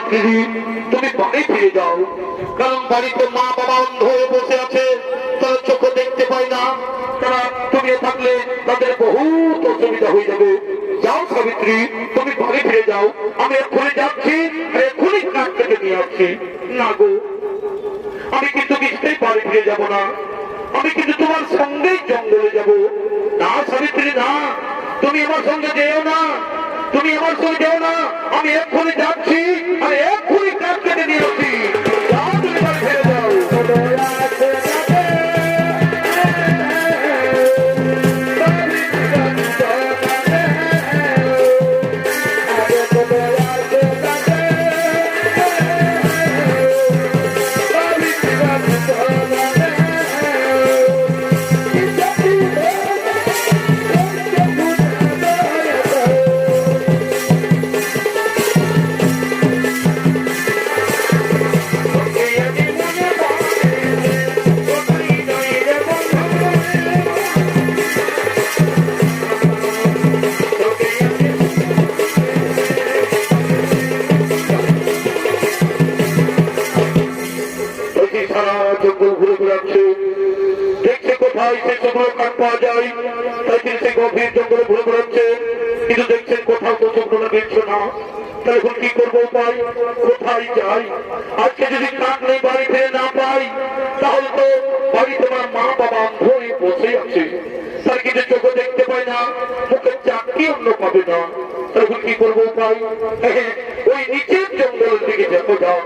সাবিত্রী তুমি বাড়ি ফিরে যাও, কারণ বাড়িতে মা বাবা অন্ধ হয়ে বসে আছে, তারা চোখে দেখতে পায় না, তারা তুমি থাকলে তাদের বহুত অসুবিধা হয়ে যাবে। যাও সাবিত্রী তুমি বাড়ি ফিরে যাও, আমি এক্ষুনি যাচ্ছি, এক্ষুনি কাঠ থেকে নিয়ে আসছি। না গো, আমি কিন্তু নিশ্চয়ই বাড়ি ফিরে যাব না, আমি কিন্তু তোমার সঙ্গেই জঙ্গলে যাব। না সাবিত্রী না, তুমি আমার সঙ্গে যেও না, তুমি আমার সঙ্গে যেও না, আমি এক্ষুনি যাচ্ছি, আমি এক্ষুনি কাঠ কেটে নিয়ে আসছি। যাও তুমি বাড়ি ফিরে যাও। সারা জঙ্গল ঘুরে বেড়াচ্ছে, দেখছে কোথায় সে শুকনো কাঠ পাওয়া যায়, তাই তিনি সে গভীর জঙ্গলে ঘুরে বেড়াচ্ছে, কিন্তু দেখছেন কোথাও তো শুকনো মিলছে না। তাহলে এখন কি করবো উপায়, কোথায় যাই? আজকে যদি কাঠ নেই বাড়ি ফিরে না পাই, তাহলে তো বাড়িতে আমার মা বাবা অন্ধ হয়ে বসে আছে, তার কিন্তু চোখে দেখতে পায় না, মুখের চাকরি অন্য পাবে না। তখন কি করবো উপায়? ওই নিচের জঙ্গলের দিকে দেখো যাও,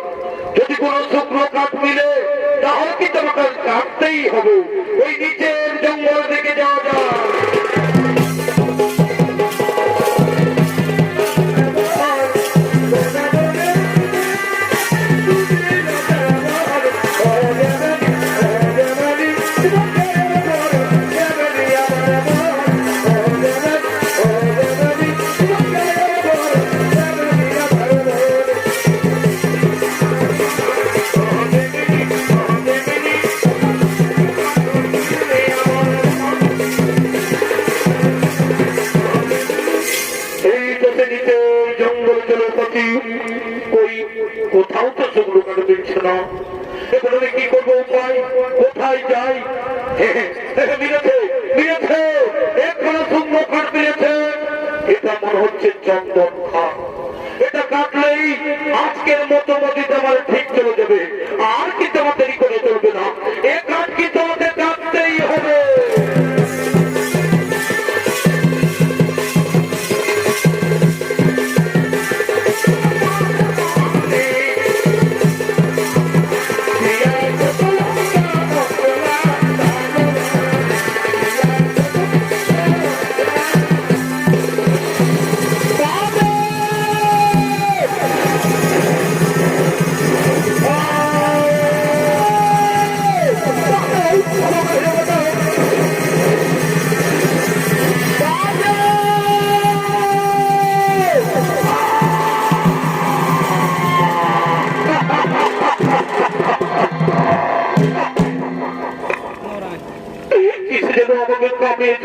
যদি কোনো শুকনো কাঠ মিলে তাহলে কি তোমাকে কাটতেই হবে। ওই নিচের জঙ্গল থেকে যাওয়া যায়। কোথাও তো শুকনো কাঠ মিলছে না, এখন আমি কি করবো উপায়, কোথায় যাই? মিলেছে মিলেছে, এখনো শুকনো কাঠ মিলেছে, এটা মনে হচ্ছে চন্দন কাঠ। এটা কাটলেই আজকের মতো মসজিদ আমার ঠিক চলে যাবে, আর কিন্তু আমার দেরি করে চলবে না, এ কাঠ কিন্তু আমাদের কাটতেই হবে।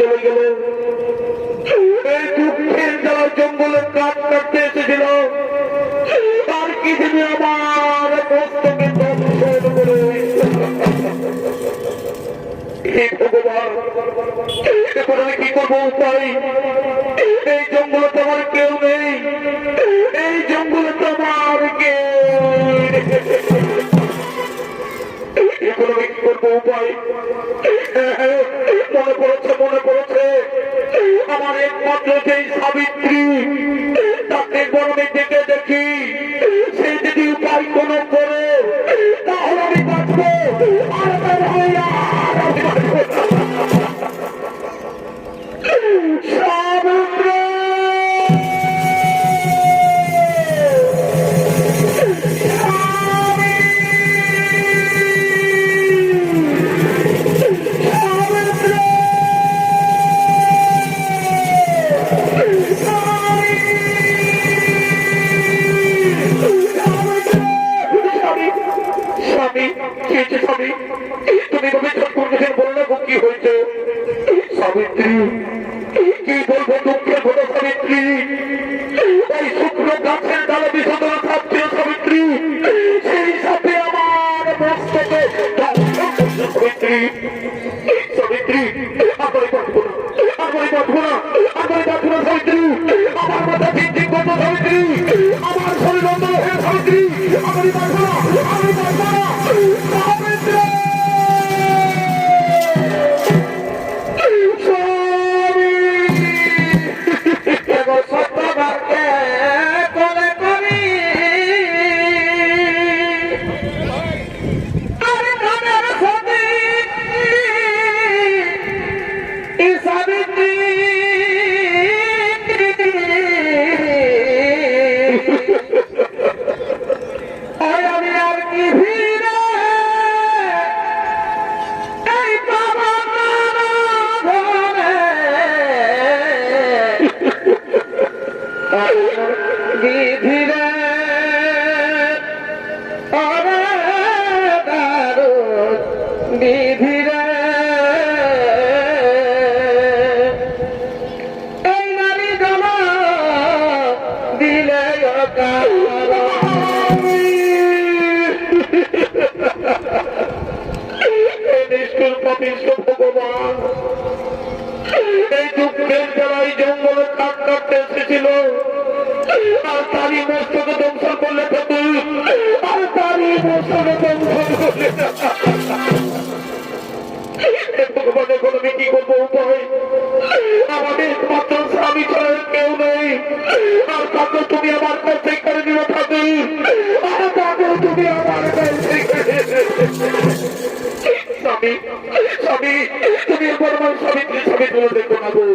চলে গেল, এই দুঃখের জ্বালা জঙ্গলের কাঠ কাটতে এসেছিল, তার কি দিনে আমার মস্তকে দর্শন করে। হে ভগবান, এখন আমি কি করবো উপায়? এই জঙ্গলে তো আমার কেউ নেই, এই জঙ্গলে তো আমার কেউ, এখন আমি কি করবো উপায়? মনে পড়েছে মনে পড়েছে, আমার একমাত্র সেই সাবিত্রী, তাকে বরণে ডেকে দেখি, সে যদি উপায় কোনো করে তাহলে আমি বাঁচবো, আর সাবিত্রী। সাবিত্রী, কি বলবো দুঃখের কথা সাবিত্রী, ওই শুকনো গাছের ডালে বিষধর খাচ্ছিল সাবিত্রী। সাবিত্রী, সেই সাথে আমার মস্তকে সাবিত্রী, সাবিত্রী, আমার বাঁচবো না, আমার বাঁচবো না, আমার বাঁচবো না সাবিত্রী, আমার মাথা ঠিক করবো সাবিত্রী, আমার শরীর অন্ধ হয়ে সাবিত্রী, আমি বাঁচবো না, আমি বাঁচবো না সাবিত্রী। ভগবান এই দুঃখের জ্বালায় জঙ্গলে কাঠ কাটতে এসেছিল, আর তারই মস্তকে ধ্বংস করলে ঠাকুর, আর তারই মস্তকে ধ্বংস করলে ভগবান। এখন আমি কি করবো উপায়? আমাদের একমাত্র স্বামী ছাড়া কেউ নেই, আর তাকে তুমি আমার কাছে করে দিলে ঠাকুর, আর তাকে তুমি আমার কাছে স্বামী, স্বামী, তুমি একবার আমার সাবিত্রী সাবিত্রী বলে দেখো না গো,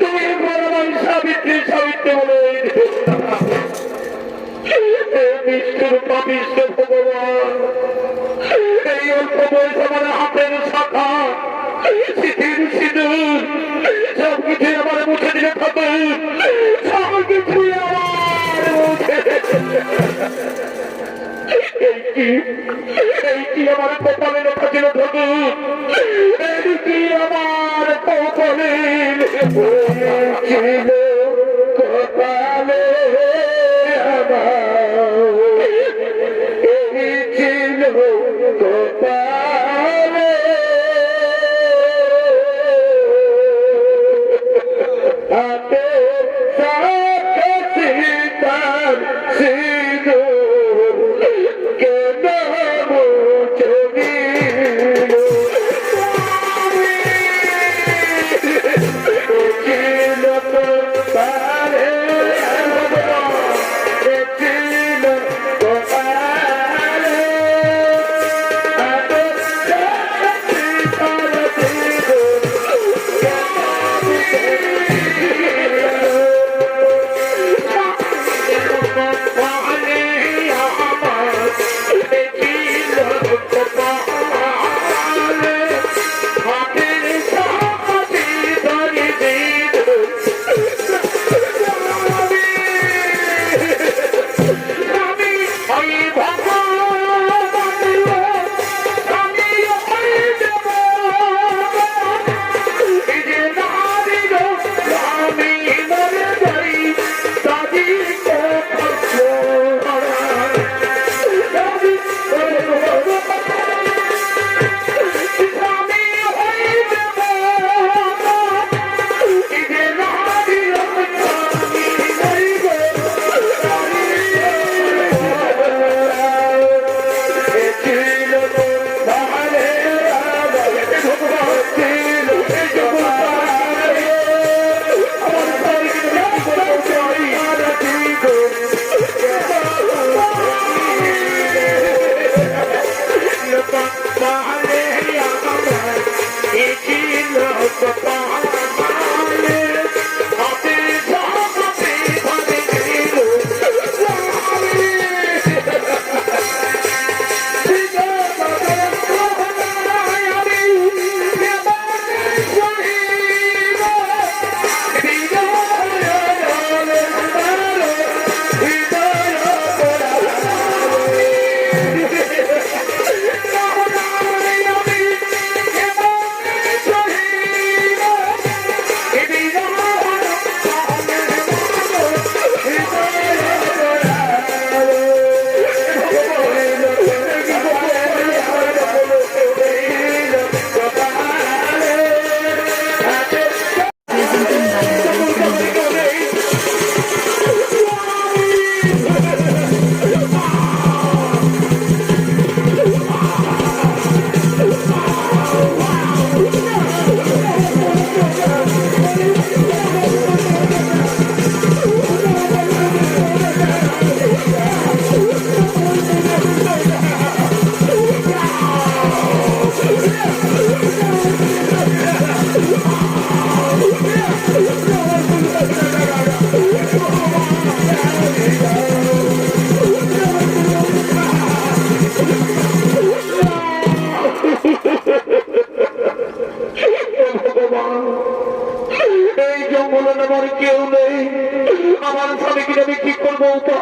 তুমি একবার আমার সাবিত্রী সাবিত্রী বলে নিষ্ঠুর পাপিষ্ঠ ভগবান। এই অল্প বয়স আমার হাতের শাখা, সিঁথির সিঁদুর সবকিছু আমার মুখে দিলে থাকে, সবকিছু আমার মুখে। এই কি আমার কপালে লেখা ছিল ঠাকুর, এই কি আমার কপালে ছিল, কপালে আমার এই ছিল কপালে। হাতে সাথে সীতার সিঁদুর কেন মুছে দিল, ছিল তো পারে ছিল তো পারে, হাতে সাথে সীতার সিঁদুর কেন মুছে দিল।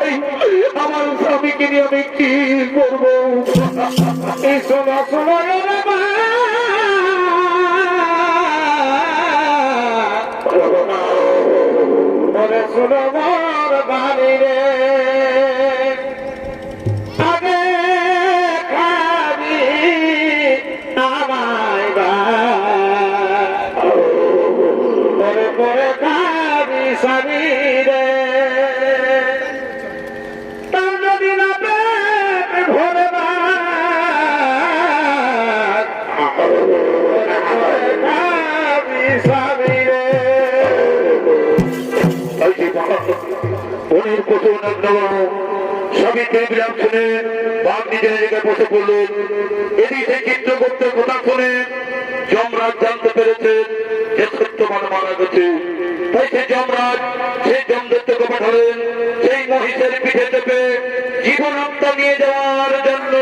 ভাই, আমার স্বামীকে নিয়ে আমি কি করবো? এই শোনো শোনো রে বাবা, ওরে শোনো মোর বাড়ি রে, আগে খাবি আমায় ওরে পরে খাবি স্বামী রে, তার যদি না পেট ভরে উনির প্রচুর সবিত্রী বিরাম শুনে বাঘ নিজের জায়গায় বসে পড়লেন। এদিকে চিত্রগুপ্তের কথা শুনে যমরাজ জানতে পেরেছেন যে সত্যবান মারা গেছে। তাই সে যমরাজ সেই যমদত্তকে পাঠালেন সেই মহিষের পিঠে চেপে জীবন হত্যা নিয়ে যাওয়ার জন্য।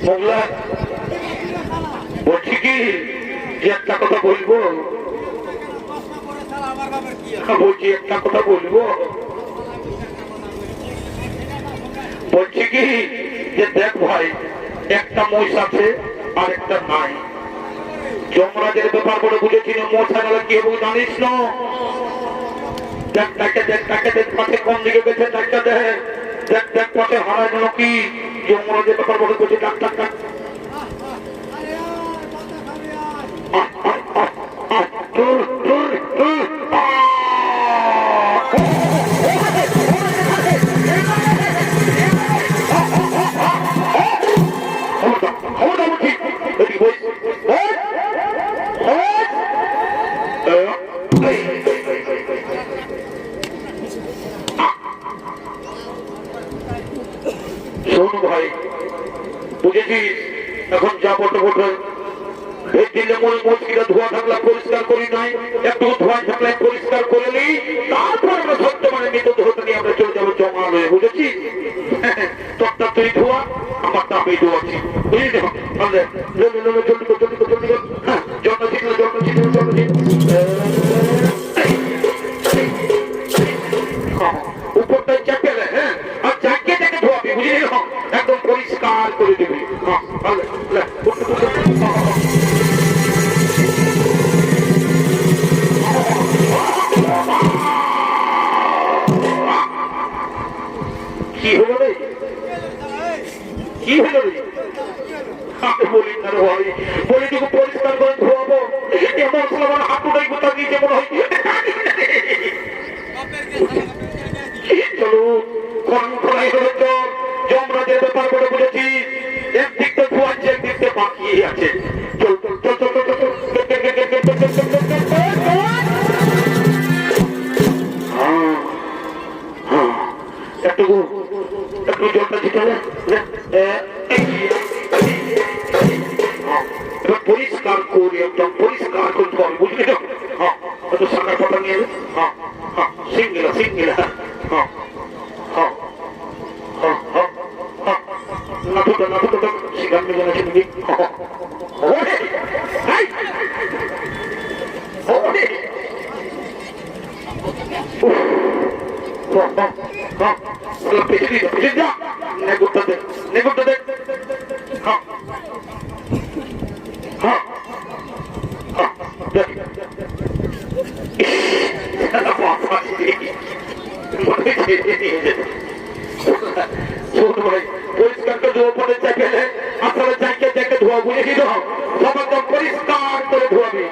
মোগলা বলছি কি যে একটা কথা বলবো, বলছি একটা কথা বলবো, বলছি কি যে দেখ ভাই, একটা মহিষ আছে আর একটা নাই। যমরাজের ব্যাপার করে বুঝেছি না, মহিষ গেলে কি হবে জানিস না? দেখ তাকে দেখ, তাকে দেখ, পাশে কোন দিকে গেছে তাকে দেখ, দেখ দেখ পাশে হারায় গেল কি? যমরাজের ব্যাপার করে বলছি ডাক ডাক ডাক। শোনো ভাই, বুঝেছিস? এখন যা বটে বটে দিলে মনে মস্কিটা ধোয়া থাকলে পরিষ্কার করি নাই, একটু ধোয়া থাকলে পরিষ্কার করে নিই, তারপর আমরা সত্য মানে মৃতদেহটা নিয়ে আমরা চলে যাবো জমা হয়ে। বুঝেছিস? তোরটা তুই ধোয়া, আমারটা আমি ধোয়াচ্ছি, বুঝলি? জলদি জলদি জলদি জলদি হ্যাঁ, জন্ম ছিল জন্ম ছিল জন্ম ছিল উপরটাই চাপে দেয়, হ্যাঁ, আর চাকিয়ে তাকে ধোয়াবি, বুঝলি? একদম পরিষ্কার করে দিবি। কি হলো রে? কি হলো রে? আমি বলি না রে ভাই, বলি তোকে পরিষ্কার করে ধোয়াবো, এমন আমার হাঁটুটাই কোথাও গিয়ে যেমন হয়। চলো কোথায় হলো তোর যমরাজের ব্যাপার করে বুঝেছি একদিক তো ধোয়াচ্ছে একদিক তো বাকিয়ে আছে চল চল চল চল চল চল একটু একটু জলটা দিতে হবে এবার পরিষ্কার করে একদম পরিষ্কার করতে হবে বুঝলি তো হ্যাঁ একটু সাকার পাতা নিয়ে হ্যাঁ হ্যাঁ সিঙ্গিলা সিঙ্গিলা হ্যাঁ হ্যাঁ হ্যাঁ হ্যাঁ হ্যাঁ নাটুটা নাটুটা সিগার নিয়ে গেছে নাকি ওরে হাই ওরে পেছনে যা নেগুড়টা দে নেগুড়টা দে হ্যাঁ হ্যাঁ হ্যাঁ পরিষ্কার করে ধোয়া চাইলে আসলে চাইকে চাইকে ধোয়া বুঝে দিল সবাই পরিষ্কার করে ধোয়াবি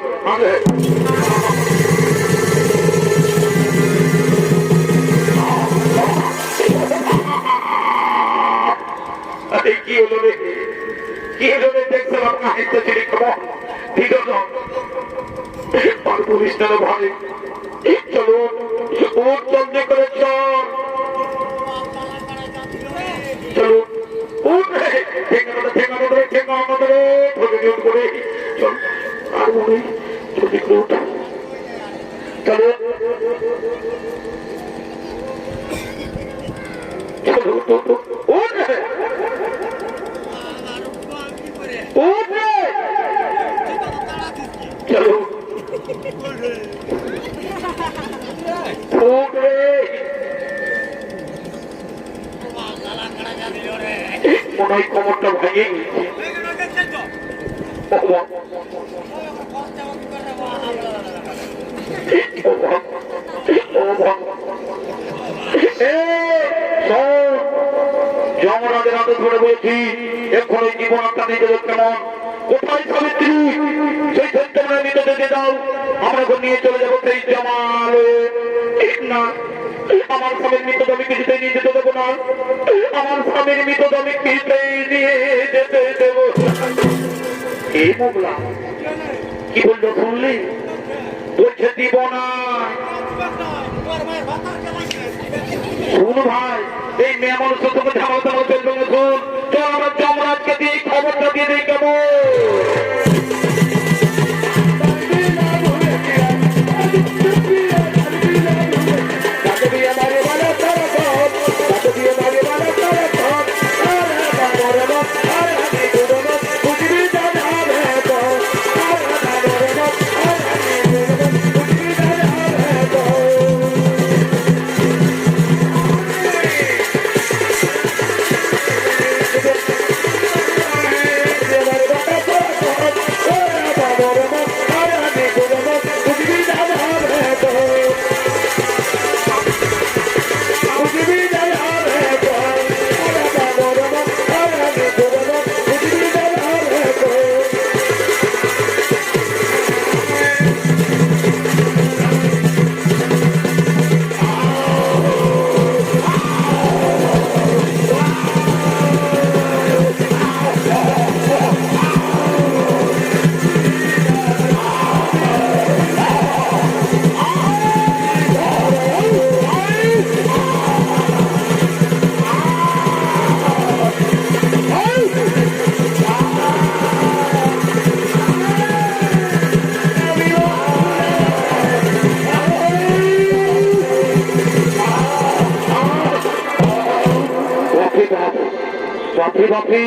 কি হলো রে কি হলো রে দেখছিলাম কাহিনীটা ছিল কেমন ঠিক আছে আর পুলিশ না ভাই চলো ওর চন্দ্রে করে চল চলো উঠে ঠেকানো ঠেকানো ধরে ঠেকানো ধরে ধরে জোর করে চল আর মনে যদি উঠ চলো চলো উঠে উঠে চলো উঠে মনে হয় কোমরটা ভেঙে যমরাজের হাতে ধরে বলছি এখন ওই জীবন একটা নিজেদের কেমন কোথায় সাবিত্রী সেই সত্যমনে মৃত দিয়ে দাও আমরা এখন নিয়ে চলে যাবো সেই জমালে না আমার স্বামীর মৃত আমি কিছুতেই নিয়ে যেতে দেবো না আমার স্বামীর মৃত আমি কিছুতেই নিয়ে যেতে দেবো এই মোগলা কি বললো শুনলি বলছে দিব না শুন ভাই এই মেয়ে মানুষের সঙ্গে ঝামেলা চলবে না শুন চল আমরা যমরাজকে দিয়ে খবরটা দিয়ে দিই কেমন বাপরে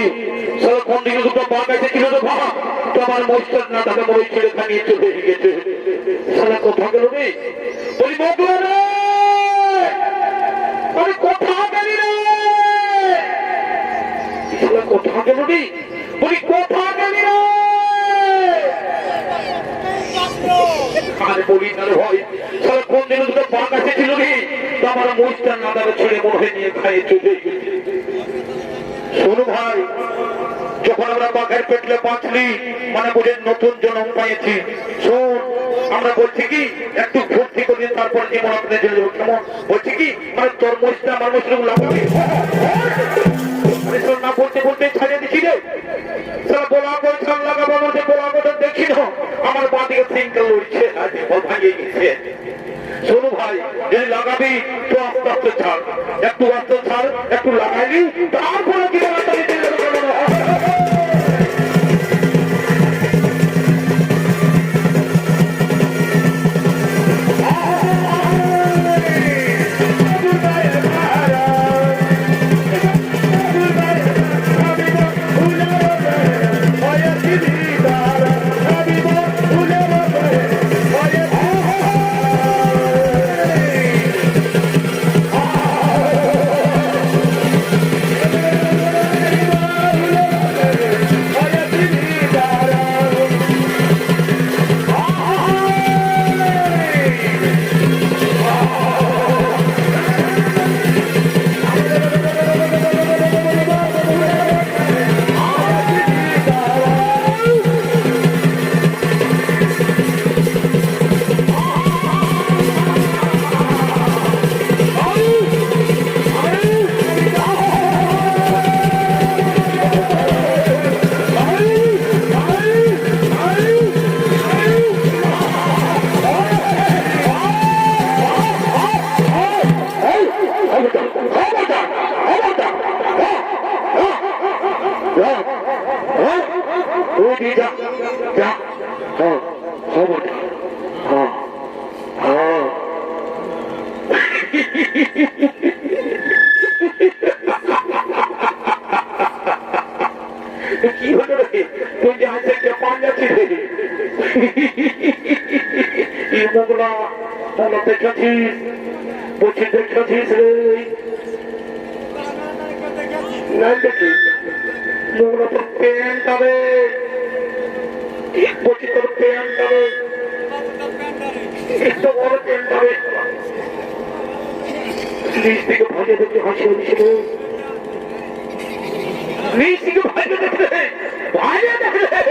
সারা কোন দিকে দুটো পা গাইছে ছিল তো বাবা তো আমার মস্তার না তাকে মরে ছেড়ে খানিয়ে চলে গেছে সারা কোথা গেল রে বলি মোগলা রে আরে কোথা গেলি রে সারা কোথা গেল রে বলি কোথা গেলি রে আরে বলি না রে ভাই সারা কোন দিকে দুটো পা গাইছে ছিল রে তো আমার মস্তার না তাকে ছেড়ে মরে নিয়ে খাইয়ে চলে গেছে শোনো ভাই যখন আমরা বাঘের পেটলে বাঁচলি মানে বুঝে নতুন জন্ম পাইছি শোন আমরা বলছি কি একটু ভর্তি করে দিন, তারপর জীবন আপনাদের জন্য যাবো, কেমন? বলছি কি মানে তোর মরিচটা আমার মশরুম লাগাবে না, বলতে বলতে ছাড়িয়ে দিচ্ছি রে। বলা বলছান লাগাবো আমাদের বলা কথা দেখি না, আমার বাঁ দিকে সিঙ্কেল লড়ছে, ভাঙিয়ে গেছে। শোনো ভাই, যদি লাগাবি তো আস্তে আস্তে ছাড়, একটু আস্তে ছাড়, একটু লাগাইলি তারপরে কি কি হলো রে? তুই যে হাসে পান যাচ্ছিস মোগলা দেখেছিস? বলছি দেখেছিস রে? নাই দেখি মোগলা তোর প্যান্ট হবে, বলছি তোর প্যান্ট হবে, একটু বড় প্যান্ট হবে। নিচ থেকে ভাজে দেখে হাসি হয়েছিল, নিচ থেকে ভাজে দেখলে ভাজে দেখলে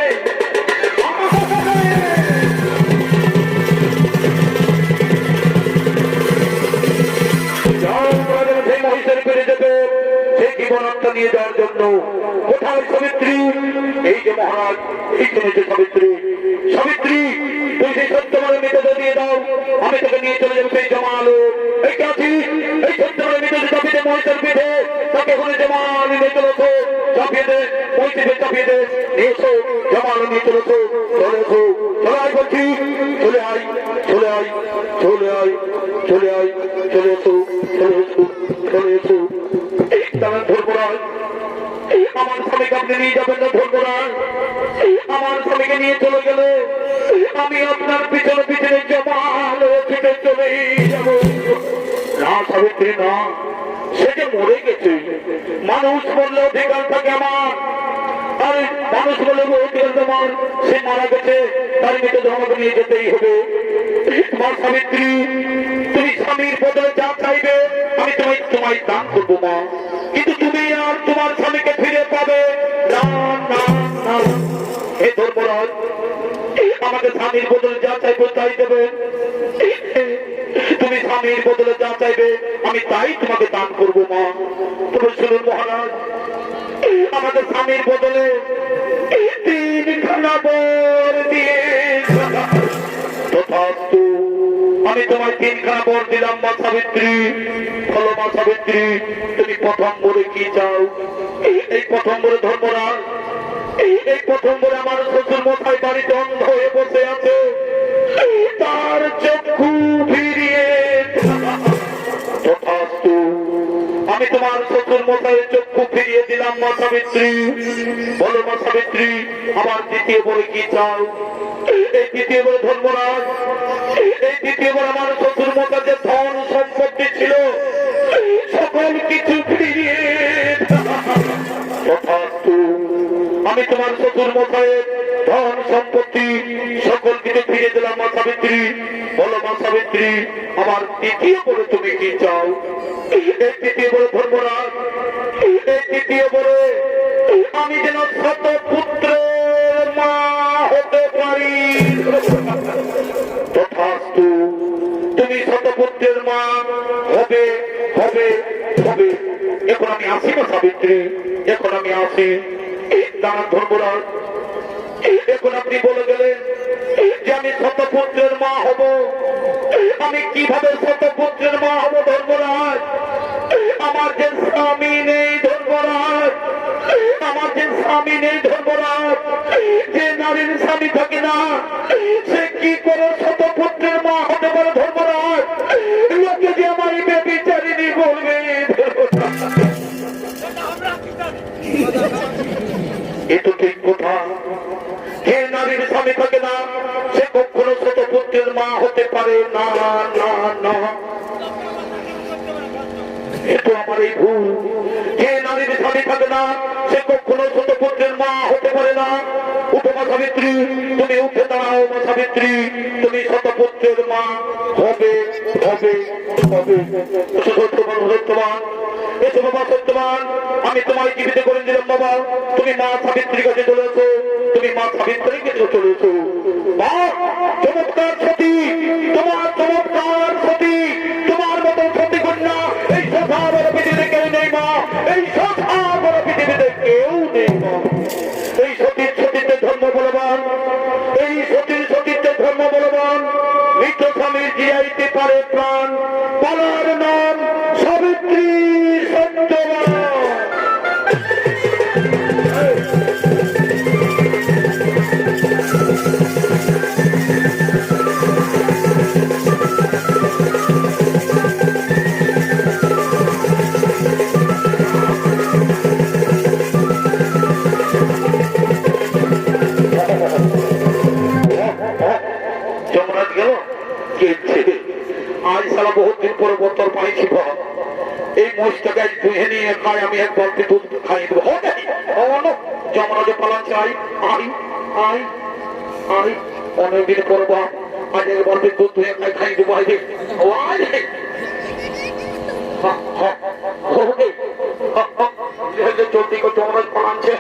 মহিষের পেরে যেতে সেই জীবনটা নিয়ে যাওয়ার জন্য। কোথায় সাবিত্রী? এই যে মহারাজ, এইখানে যে সাবিত্রী। সাবিত্রী, তুই সেই সত্যমানের মৃতদেহ দিয়ে দাও, আমি তোকে নিয়ে চলে যাবো সেই জমালো। এই কে আছিস? এই সত্যমানের মৃতদেহ চাপিয়ে দে মহিষের পিঠে, তাকে ওখানে জমাল নিয়ে চলেছো, চাপিয়ে দে মহিষের চাপিয়ে দে, নিয়ে এসো জমালো নিয়ে চলেছো, চলে এসো, চলে আয় বলছি, চলে আয়, চলে আয়, চলে আয়, চলে আয়, চলে এসো, চলে এসো, চলে এসো। তারা ধর্মরাজ, আমার স্বামীকে আপনি নিয়ে যাবেন না ধর্মরাজ? আমার স্বামীকে নিয়ে চলে গেলে আমি আপনার পিছনে পিছনে জমাল ছুটে চলে যাবো। না সাবিত্রী না, সে যে মরে গেছে। মানুষ বললে অধিকার থাকে আমার, আর মানুষ বলে অধিকার তোমার, সে মারা গেছে, তার মৃতদেহ আমাকে নিয়ে যেতেই হবে। মা সাবিত্রী, তুমি স্বামীর বদলে যা চাইবে আমি তোমায় দান করবো মা, কিন্তু তুমি আর তোমার স্বামীকে ফিরে পাবে না। না না, হে ধর্মরাজ, আমাকে স্বামীর বদলে যা চাইবে তাই দেবে। তুমি স্বামীর বদলে যা চাইবে আমি তাই তোমাকে দান করবো মা। তবে শুনুন মহারাজ, আমাদের স্বামীর বদলে 3খানা বর দিয়ে তথাস্তু। আমি তোমায় 3খানা বর দিলাম মা সাবিত্রী। বলো মা সাবিত্রী, তুমি প্রথম বরে কি চাও? এই প্রথম বরে ধর্মরাজ, এই প্রথম বরে আমার শ্বশুর মশাই বাড়িতে অন্ধ হয়ে বসে আছে, তার চক্ষু ফিরিয়ে তথাস্তু। আমি তোমার শ্বশুর মশাইয়ের চক্ষু ফিরিয়ে দিলাম মা সাবিত্রী। বলো মা সাবিত্রী, আমার দ্বিতীয় বরে কি চাও? এই দ্বিতীয় বরে ধর্মরাজ, এই দ্বিতীয় বরে আমার শ্বশুর মশাই যে ধন সম্পত্তি ছিল সকল কিছু ফিরিয়ে তথাস্তু। আমি তোমার শ্বশুর মশাইয়ের ধন সম্পত্তি সকল কিছু ফিরিয়ে দিলাম মা সাবিত্রী। বলো মা সাবিত্রী, আমার তৃতীয় বলে তুমি কি চাও? এই তৃতীয় বলে ধর্মরাজ, এই তৃতীয় বলে আমি যেন শত পুত্রের মা হতে পারি। মা হবে হবে হবে। এখন আমি আসি না সাবিত্রী, এখন আমি আসি। দাঁড়ান ধর্মরাজ, এখন আপনি বলে গেলেন যে আমি শতপুত্রের মা হব। আমি কিভাবে শতপুত্রের মা হব ধর্মরাজ? আমার যে স্বামী নেই ধর্মরাজ, আমার যে স্বামী নেই ধর্মরাজ, যে নারীর স্বামী থাকে না, সে কি করে শতপুত্রের মা হতে পারে ধর্মরাজ? লোকে যে আমার বেবিচারিণী বলবে। এ তো ঠিক কথা, যে নারীর স্বামী থাকে না সে কখনো শতপুত্রের মা হতে পারে না, না না। এতো আমার এই ভুল, যে নারীর স্বামী থাকে না সে কখনো শতপুত্রের মা হতে পারে না। উপমা সাবিত্রী, তুমি উঠে দাঁড়াও। মা সাবিত্রী, তুমি শতপুত্রের মা হবে হবে হবে। সত্যবান সত্যবান, এসো বাবা সত্যবান, আমি তোমায় জীবিত করে দিলাম বাবা। তুমি মা সাবিত্রীর কাছে চলেছো, তুমি মা সাবিত্রীর কাছে চলেছো। মা চমৎকার সতী, তোমার চমৎকার সতী, তোমার মতো সতী কন্যা এই সংসার পৃথিবীতে কেউ নেই মা, এই সংসার পৃথিবীতে কেউ নেই মা। এই সতীর সতীতে ধর্ম বলবান, এই সতীর সতীতে ধর্ম বলবান। মৃত স্বামীর জিয়াইতে পারে প্রাণ, বলার নাম সাবিত্রী সত্যবান। যমরাজ গেল কেছে, আজ সারা বহুত দিন পরে বোতল পাইছি। এই মোষটাকে আজ ধুয়ে নিয়ে খাই, আমি এক বালতি দুধ খাই দেবো। যমরাজে পালান চাই, আই আই আই অনেকদিন পর বাপ, আজ এক বালতি দুধ ধুয়ে খাই খাই দেবো। আজ জলদি করে যমরাজ পালানছে।